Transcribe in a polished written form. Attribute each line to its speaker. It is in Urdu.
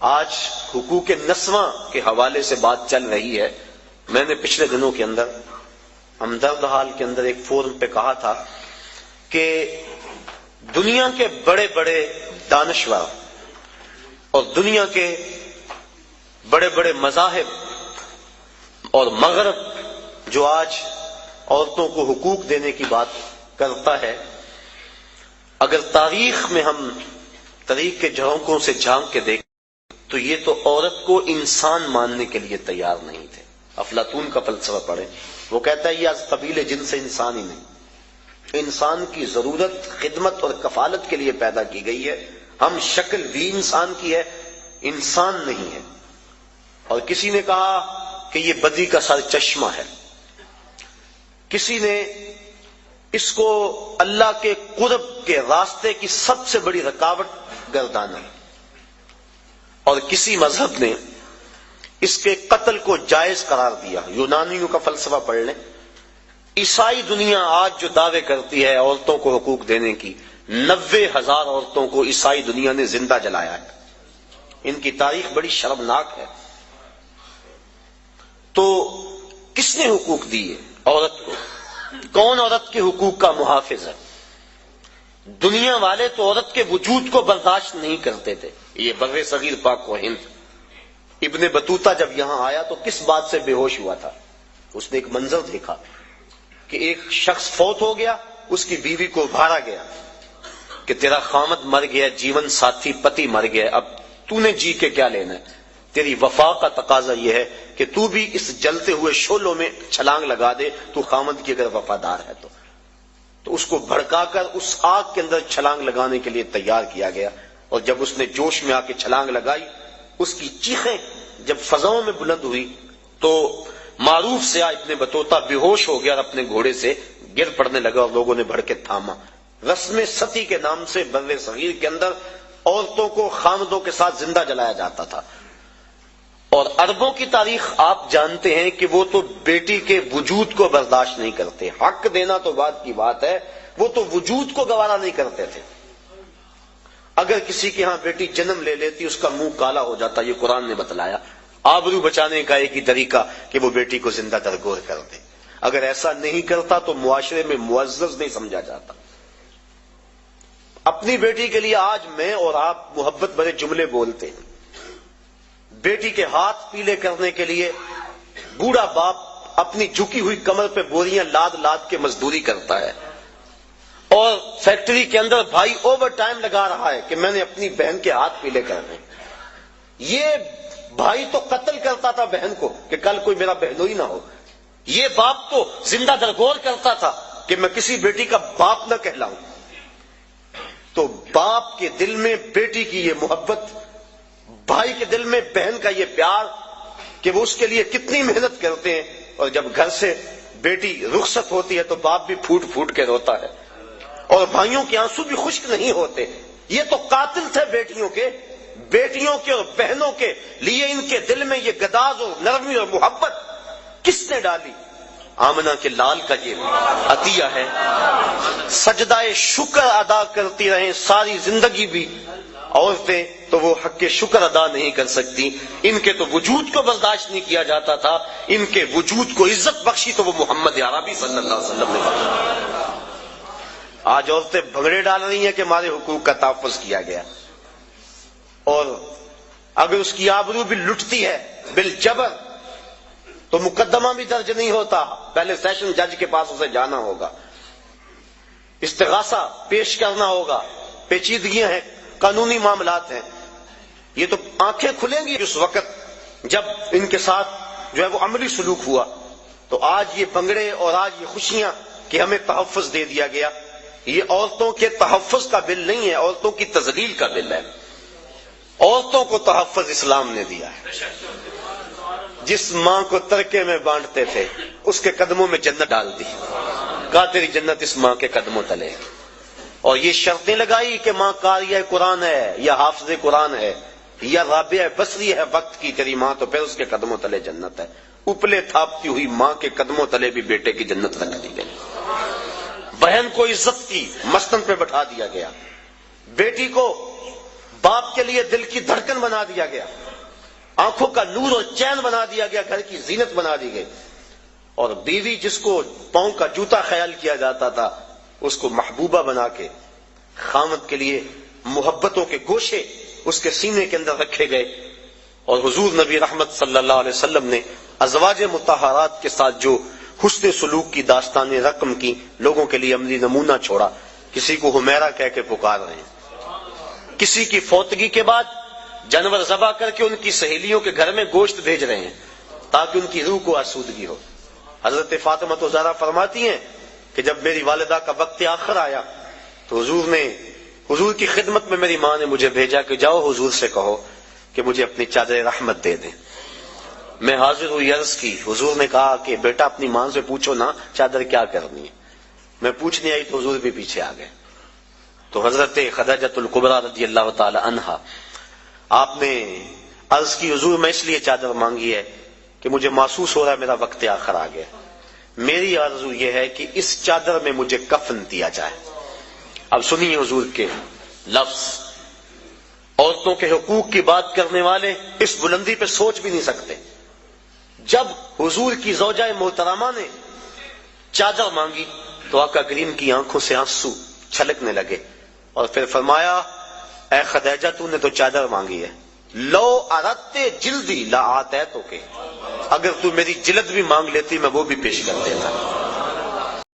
Speaker 1: آج حقوق نسواں کے حوالے سے بات چل رہی ہے. میں نے پچھلے دنوں کے اندر ہمدرد حال کے اندر ایک فورم پہ کہا تھا کہ دنیا کے بڑے بڑے دانشور اور دنیا کے بڑے بڑے مذاہب اور مغرب جو آج عورتوں کو حقوق دینے کی بات کرتا ہے، اگر تاریخ میں ہم تاریخ کے جھونکوں سے جھانک کے دیکھیں تو یہ تو عورت کو انسان ماننے کے لیے تیار نہیں تھے. افلاطون کا فلسفہ پڑھیں، وہ کہتا ہے یہ از قبیل جن سے انسان ہی نہیں، انسان کی ضرورت خدمت اور کفالت کے لیے پیدا کی گئی ہے. ہم شکل بھی انسان کی ہے، انسان نہیں ہے. اور کسی نے کہا کہ یہ بدی کا سر چشمہ ہے، کسی نے اس کو اللہ کے قرب کے راستے کی سب سے بڑی رکاوٹ گردانا، اور کسی مذہب نے اس کے قتل کو جائز قرار دیا. یونانیوں کا فلسفہ پڑھ لیں. عیسائی دنیا آج جو دعوے کرتی ہے عورتوں کو حقوق دینے کی، 90,000 عورتوں کو عیسائی دنیا نے زندہ جلایا ہے. ان کی تاریخ بڑی شرمناک ہے. تو کس نے حقوق دیے عورت کو؟ کون عورت کے حقوق کا محافظ ہے؟ دنیا والے تو عورت کے وجود کو برداشت نہیں کرتے تھے. یہ بر صغیر پاک و ہند، ابن بطوطہ جب یہاں آیا تو کس بات سے بے ہوش ہوا تھا؟ اس نے ایک منظر دیکھا کہ ایک شخص فوت ہو گیا، اس کی بیوی کو ابھارا گیا کہ تیرا خامد مر گیا، جیون ساتھی پتی مر گیا، اب تو نے جی کے کیا لینا ہے؟ تیری وفا کا تقاضا یہ ہے کہ تو بھی اس جلتے ہوئے شعلوں میں چھلانگ لگا دے، تو خامد کی اگر وفادار ہے تو اس کو بھڑکا کر اس آگ کے اندر چھلانگ لگانے کے لیے تیار کیا گیا. اور جب اس نے جوش میں آ کے چھلانگ لگائی، اس کی چیخیں جب فضاؤں میں بلند ہوئی تو معروف سیاح ابن بطوطہ بے ہوش ہو گیا اور اپنے گھوڑے سے گر پڑنے لگا اور لوگوں نے بڑھ کے تھاما. رسم ستی کے نام سے بر صغیر کے اندر عورتوں کو خامدوں کے ساتھ زندہ جلایا جاتا تھا. اور عربوں کی تاریخ آپ جانتے ہیں کہ وہ تو بیٹی کے وجود کو برداشت نہیں کرتے. حق دینا تو بات کی بات ہے، وہ تو وجود کو گوارا نہیں کرتے تھے. اگر کسی کے ہاں بیٹی جنم لے لیتی اس کا منہ کالا ہو جاتا. یہ قرآن نے بتلایا. آبرو بچانے کا ایک ہی طریقہ کہ وہ بیٹی کو زندہ درگور کر دے. اگر ایسا نہیں کرتا تو معاشرے میں معزز نہیں سمجھا جاتا. اپنی بیٹی کے لیے آج میں اور آپ محبت بھرے جملے بولتے ہیں. بیٹی کے ہاتھ پیلے کرنے کے لیے بوڑھا باپ اپنی جھکی ہوئی کمر پہ بوریاں لاد لاد کے مزدوری کرتا ہے، اور فیکٹری کے اندر بھائی اوور ٹائم لگا رہا ہے کہ میں نے اپنی بہن کے ہاتھ پیلے کرنے. یہ بھائی تو قتل کرتا تھا بہن کو کہ کل کوئی میرا بہنوئی نہ ہو. یہ باپ تو زندہ درگور کرتا تھا کہ میں کسی بیٹی کا باپ نہ کہلاؤں. تو باپ کے دل میں بیٹی کی یہ محبت، بھائی کے دل میں بہن کا یہ پیار کہ وہ اس کے لیے کتنی محنت کرتے ہیں. اور جب گھر سے بیٹی رخصت ہوتی ہے تو باپ بھی پھوٹ پھوٹ کے روتا ہے، اور بھائیوں کے آنسو بھی خشک نہیں ہوتے. یہ تو قاتل تھے بیٹیوں کے اور بہنوں کے لیے. ان کے دل میں یہ گداز اور نرمی اور محبت کس نے ڈالی؟ آمنہ کے لال کا یہ عطیہ ہے. سجدہ شکر ادا کرتی رہیں ساری زندگی بھی عورتیں تو وہ حق شکر ادا نہیں کر سکتی. ان کے تو وجود کو برداشت نہیں کیا جاتا تھا. ان کے وجود کو عزت بخشی تو وہ محمد عربی صلی اللہ علیہ وسلم نے بخشی. آج عورتیں بھنگڑے ڈال رہی ہیں کہ ہمارے حقوق کا تحفظ کیا گیا، اور اگر اس کی آبرو بھی لٹتی ہے بالجبر تو مقدمہ بھی درج نہیں ہوتا. پہلے سیشن جج کے پاس اسے جانا ہوگا، استغاثہ پیش کرنا ہوگا. پیچیدگیاں ہیں، قانونی معاملات ہیں. یہ تو آنکھیں کھلیں گی اس وقت جب ان کے ساتھ جو ہے وہ عملی سلوک ہوا. تو آج یہ بنگڑے اور آج یہ خوشیاں کہ ہمیں تحفظ دے دیا گیا، یہ عورتوں کے تحفظ کا بل نہیں ہے، عورتوں کی تذلیل کا بل ہے. عورتوں کو تحفظ اسلام نے دیا ہے. جس ماں کو ترکے میں بانٹتے تھے اس کے قدموں میں جنت ڈال دی، کہا تیری جنت اس ماں کے قدموں تلے. اور یہ شرطیں لگائی کہ ماں قاریہ قرآن ہے یا حافظ قرآن ہے یا رابعہ بصری ہے وقت کی تیری ماں، تو پھر اس کے قدموں تلے جنت ہے. اپلے تھاپتی ہوئی ماں کے قدموں تلے بھی بیٹے کی جنت رکھ دی گئی. بہن کو عزت کی مسند پہ بٹھا دیا گیا. بیٹی کو باپ کے لیے دل کی دھڑکن بنا دیا گیا، آنکھوں کا نور اور چین بنا دیا گیا، گھر کی زینت بنا دی گئی، اور بیوی جس کو پاؤں کا جوتا خیال کیا جاتا تھا اس کو محبوبہ بنا کے خامد کے لیے محبتوں کے گوشے اس کے سینے کے اندر رکھے گئے۔ اور حضور نبی رحمت صلی اللہ علیہ وسلم نے ازواج مطہرات کے ساتھ جو حسن سلوک کی داستانیں رقم کی، لوگوں کے لیے عملی نمونہ چھوڑا۔ کسی کو حمیرہ کہہ کے پکار رہے ہیں، کسی کی فوتگی کے بعد جانور ذبح کر کے ان کی سہیلیوں کے گھر میں گوشت بھیج رہے ہیں تاکہ ان کی روح کو آسودگی ہو۔ حضرت فاطمہ تو زہرا فرماتی ہیں کہ جب میری والدہ کا وقت آخر آیا تو حضور کی خدمت میں میری ماں نے مجھے بھیجا کہ جاؤ حضور سے کہو کہ مجھے اپنی چادر رحمت دے دیں۔ میں حاضر ہوئی، عرض کی، حضور نے کہا کہ بیٹا اپنی ماں سے پوچھو نا چادر کیا کرنی ہے۔ میں پوچھنے آئی تو حضور بھی پیچھے آ گئے۔ تو حضرت خدیجہ الکبریٰ رضی اللہ تعالی عنہا آپ نے عرض کی، حضور میں اس لیے چادر مانگی ہے کہ مجھے محسوس ہو رہا ہے میرا وقت آخر آ گیا، میری آرزو یہ ہے کہ اس چادر میں مجھے کفن دیا جائے۔ اب سنیے حضور کے لفظ، عورتوں کے حقوق کی بات کرنے والے اس بلندی پہ سوچ بھی نہیں سکتے۔ جب حضور کی زوجہ محترمہ نے چادر مانگی تو آقا کریم کی آنکھوں سے آنسو چھلکنے لگے، اور پھر فرمایا، اے خدیجہ تو نے تو چادر مانگی ہے، لو اردت جلدی لا آتیتک، اگر تو میری جلد بھی مانگ لیتی میں وہ بھی پیش کر دیتا۔